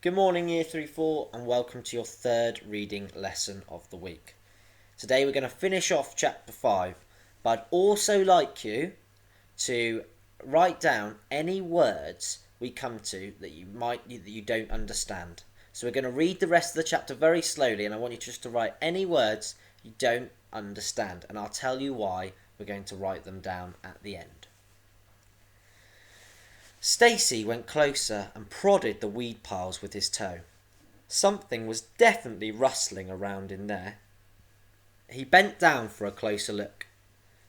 Good morning, Year 3-4, and welcome to your third reading lesson of the week. Today we're going to finish off chapter 5, but I'd also like you to write down any words we come to that you don't understand. So we're going to read the rest of the chapter very slowly, and I want you just to write any words you don't understand, and I'll tell you why we're going to write them down at the end. Stacy went closer and prodded the weed piles with his toe. Something was definitely rustling around in there. He bent down for a closer look.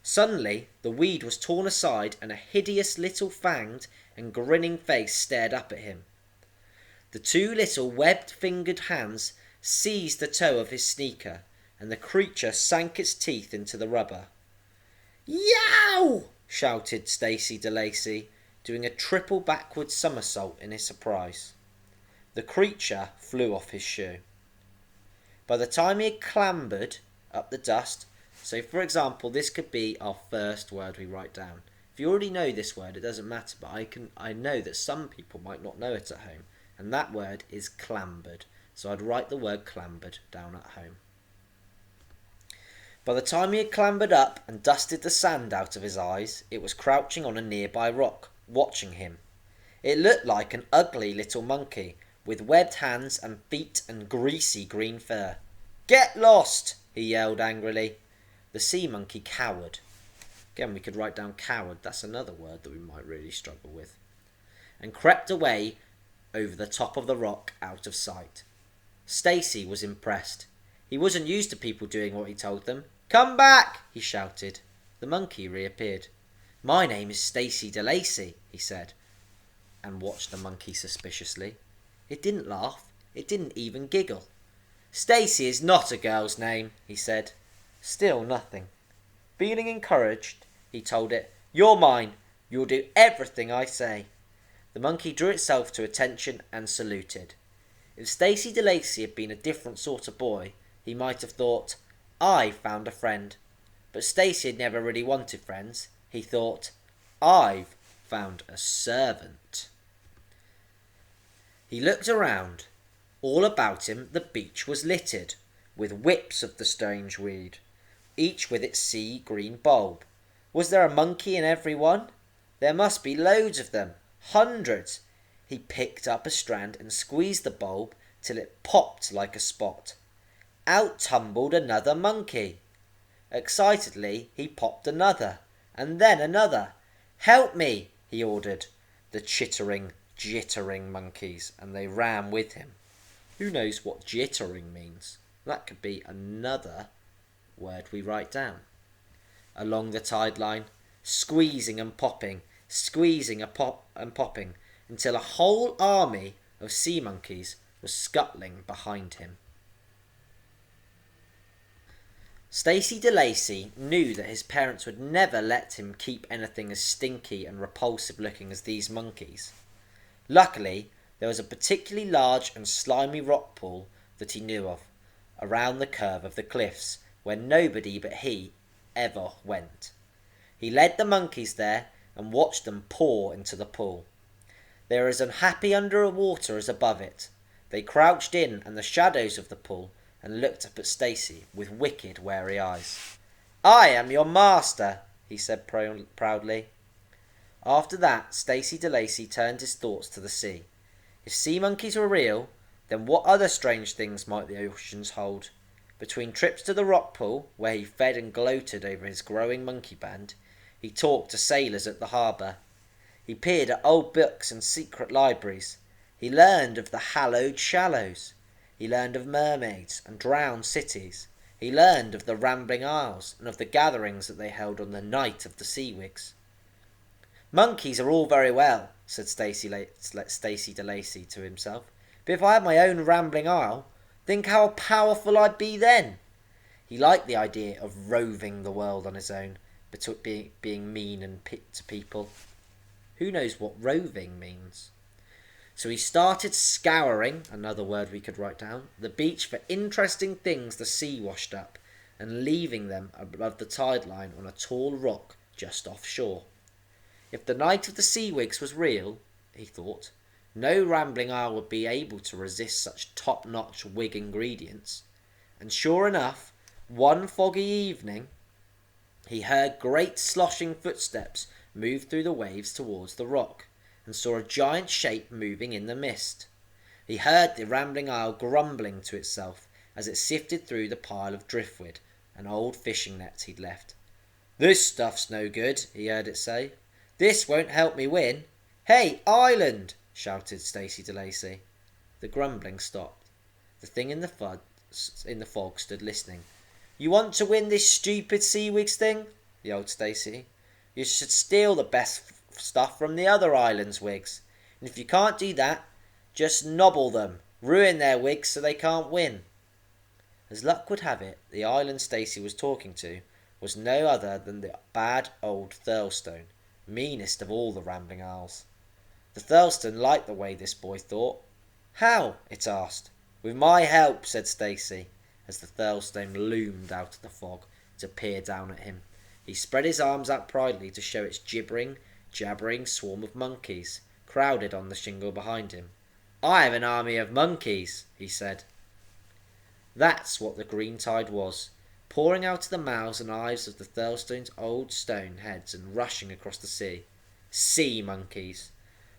Suddenly, the weed was torn aside and a hideous little fanged and grinning face stared up at him. The two little webbed-fingered hands seized the toe of his sneaker, and the creature sank its teeth into the rubber. "Yow!" shouted Stacy DeLacy, doing a triple backward somersault in his surprise. The creature flew off his shoe. By the time he had clambered up the dust, so for example, this could be our first word we write down. If you already know this word, it doesn't matter, but I know that some people might not know it at home, and that word is clambered. So I'd write the word clambered down at home. By the time he had clambered up and dusted the sand out of his eyes, it was crouching on a nearby rock, watching him. It looked like an ugly little monkey, with webbed hands and feet and greasy green fur. "Get lost!" he yelled angrily. The sea monkey cowered. Again, we could write down coward, that's another word that we might really struggle with. And crept away over the top of the rock out of sight. Stacy was impressed. He wasn't used to people doing what he told them. "Come back!" he shouted. The monkey reappeared. "My name is Stacy DeLacy," he said, and watched the monkey suspiciously. It didn't laugh. It didn't even giggle. "Stacy is not a girl's name," he said. Still nothing. Feeling encouraged, he told it, "You're mine. You'll do everything I say." The monkey drew itself to attention and saluted. If Stacy DeLacy had been a different sort of boy, he might have thought, "I found a friend." But Stacy had never really wanted friends. He thought, "I've found a servant." He looked around. All about him the beach was littered with whips of the strange weed, each with its sea green bulb. Was there a monkey in every one? There must be loads of them, hundreds. He picked up a strand and squeezed the bulb till it popped like a spot. Out tumbled another monkey. Excitedly he popped another, and then another. "Help me!" he ordered the chittering, jittering monkeys, and they ran with him. Who knows what jittering means? That could be another word we write down. Along the tide line, squeezing and popping, and popping, until a whole army of sea monkeys was scuttling behind him. Stacy DeLacy knew that his parents would never let him keep anything as stinky and repulsive looking as these monkeys. Luckily, there was a particularly large and slimy rock pool that he knew of, around the curve of the cliffs, where nobody but he ever went. He led the monkeys there and watched them pour into the pool. They were as unhappy under water as above it. They crouched in the shadows of the pool and looked up at Stacy with wicked, wary eyes. "I am your master," he said proudly. After that, Stacy DeLacy turned his thoughts to the sea. If sea monkeys were real, then what other strange things might the oceans hold? Between trips to the rock pool, where he fed and gloated over his growing monkey band, he talked to sailors at the harbour. He peered at old books and secret libraries. He learned of the hallowed shallows. He learned of mermaids and drowned cities. He learned of the rambling isles and of the gatherings that they held on the night of the Seawigs. "Monkeys are all very well," said Stacy DeLacy to himself, "but if I had my own rambling isle, think how powerful I'd be then." He liked the idea of roving the world on his own, but being mean and to people. Who knows what roving means? So he started scouring, another word we could write down, the beach for interesting things the sea washed up, and leaving them above the tide line on a tall rock just offshore. If the night of the Seawigs was real, he thought, No rambling isle would be able to resist such top-notch wig ingredients. And sure enough, one foggy evening, he heard great sloshing footsteps move through the waves towards the rock, and saw a giant shape moving in the mist. He heard the rambling isle grumbling to itself as it sifted through the pile of driftwood and old fishing nets he'd left. "This stuff's no good," he heard it say. "This won't help me win." "Hey, island!" shouted Stacey de Lacy. The grumbling stopped. The thing in the fog stood listening. "You want to win this stupid seawigs thing?" yelled Stacey. "You should steal the best stuff from the other islands' wigs. And if you can't do that, just nobble them, ruin their wigs so they can't win." As luck would have it, the island Stacey was talking to was no other than the bad old Thirlstone, meanest of all the rambling isles. The Thirlstone liked the way this boy thought. "How?" it asked. "With my help," said Stacey, as the Thirlstone loomed out of the fog to peer down at him. He spread his arms out proudly to show its gibbering, jabbering swarm of monkeys crowded on the shingle behind him. "I have an army of monkeys," he said. That's what the green tide was, pouring out of the mouths and eyes of the Thirlstone's old stone heads and rushing across the sea. Sea monkeys.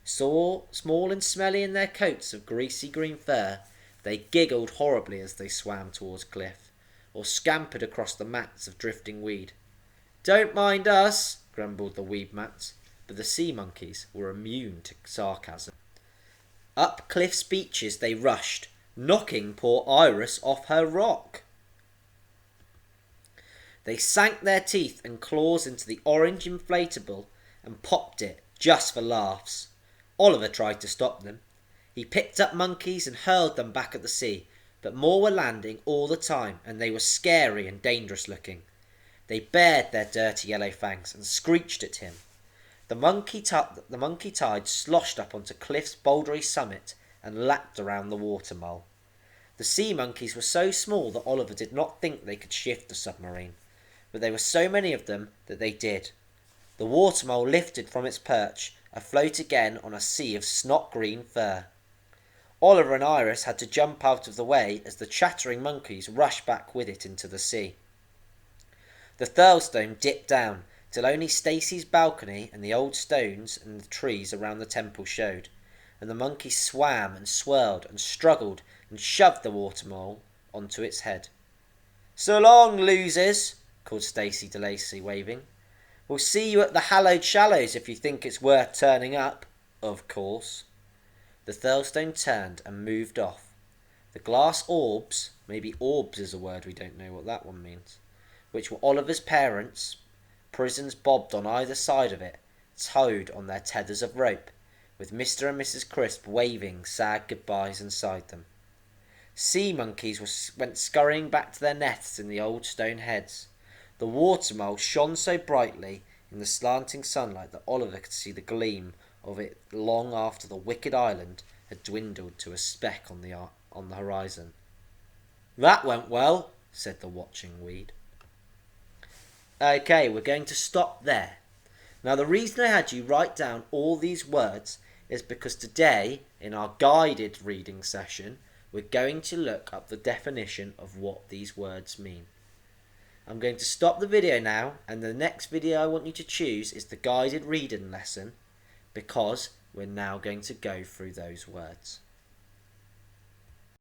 So small and smelly in their coats of greasy green fur, they giggled horribly as they swam towards Cliff, or scampered across the mats of drifting weed. "Don't mind us," grumbled the weed mats, but the sea monkeys were immune to sarcasm. Up Cliff's beaches they rushed, knocking poor Iris off her rock. They sank their teeth and claws into the orange inflatable and popped it, just for laughs. Oliver tried to stop them. He picked up monkeys and hurled them back at the sea, but more were landing all the time, and they were scary and dangerous looking. They bared their dirty yellow fangs and screeched at him. The monkey tide sloshed up onto Cliff's bouldery summit and lapped around the water mole. The sea monkeys were so small that Oliver did not think they could shift the submarine, but there were so many of them that they did. The water mole lifted from its perch, afloat again on a sea of snot-green fur. Oliver and Iris had to jump out of the way as the chattering monkeys rushed back with it into the sea. The Thirlstone dipped down till only Stacey's balcony and the old stones and the trees around the temple showed, and the monkey swam and swirled and struggled and shoved the water mole onto its head. "So long, losers," called Stacey de Lacy, waving. "We'll see you at the hallowed shallows if you think it's worth turning up." Of course. The Thirlstone turned and moved off. The glass orbs, maybe orbs is a word we don't know what that one means, which were Oliver's parents' prisons bobbed on either side of it, towed on their tethers of rope, with Mr. and Mrs. Crisp waving sad goodbyes inside them. Sea monkeys went scurrying back to their nests in the old stone heads. The water mole shone so brightly in the slanting sunlight that Oliver could see the gleam of it long after the wicked island had dwindled to a speck on the horizon. "That went well," said the watching weed. Okay, we're going to stop there. Now the reason I had you write down all these words is because today, in our guided reading session, we're going to look up the definition of what these words mean. I'm going to stop the video now, and the next video I want you to choose is the guided reading lesson, because we're now going to go through those words.